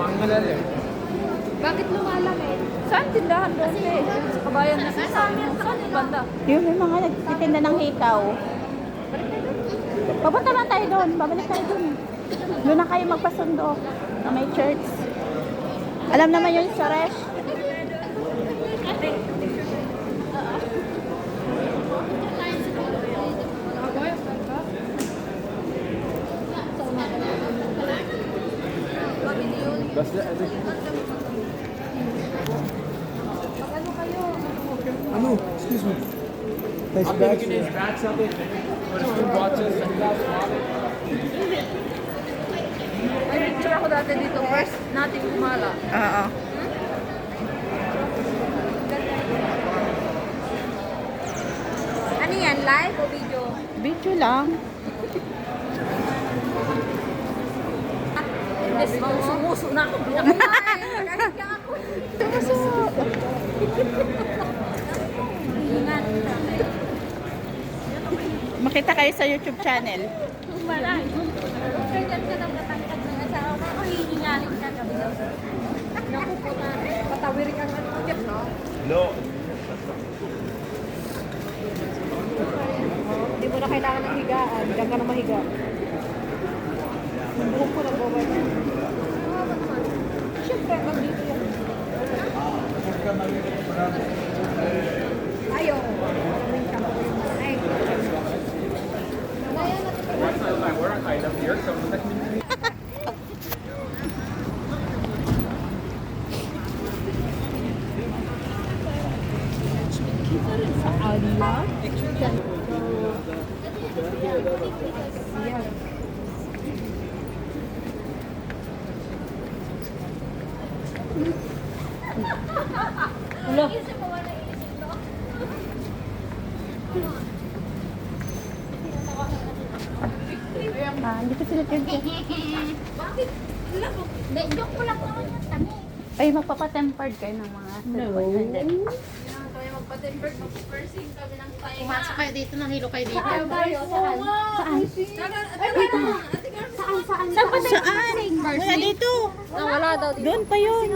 Bakit lumalamig? Saan tindahan doon eh? Sa kabayan na saan yung banda? Yung may mga nagtitinda ng hikaw. Papunta lang tayo doon. Babalik tayo doon. Doon na kayo magpasundo na may church. Alam naman yun sa Resh. Ano? Excuse me. Nice bags. May picture ako dati dito. First natin kumala. Oo. Ano yan? Live o video? Video lang. Yes, sumuso na ako. Pinakain. Kahit ka ako. Sumuso. Ingat. Makita kayo sa YouTube channel. Malay. Kailan ka nang natangkad ng asawa ko? Ako hihingalin ka kami. Naku po na. Patawirin ka nga dito, no? No. Hindi mo na kailangan ng higaan. Diyan ka na mahiga. Buhok ko na bobay. Siyempre, magdito yan. Ayaw. Maraming ka. Ay. Sa Aliyah. Hello. Dito sila church. Bakit? Hindi, joke ko lang naman yung tami. Ay, magpapatempered kayo ng mga cellphone. Kailangan kami magpa-tempered, mag-pursing kami ng tayo. Pumasok kayo dito, nahilo kayo dito. Saan tayo? Saan? Saan? Saan pa tayo? Saan? Wala dito. Wala daw dito. Doon pa yun.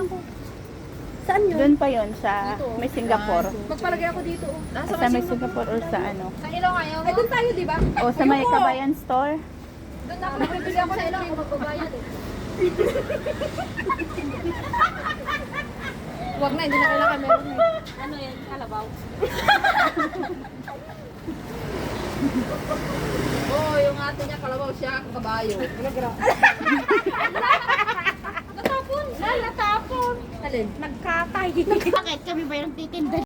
Saan yun? Doon pa yun sa may Singapore. Magpalagay ako dito. Sa may Singapore or sa ano. Sa ilaw ngayon? Ay, doon tayo, di ba? O sa may Kabayan Store. Doon ako nagbibili ako sa ilaw. Magbabayad eh. Huwag na, hindi na kailangan meron eh. Ano yan? Kalabaw? Oo, yung ate niya kalabaw siya, kabayo. Natapon! Natapon! Alin? Nagkatay. Bakit kami ba yung titinda?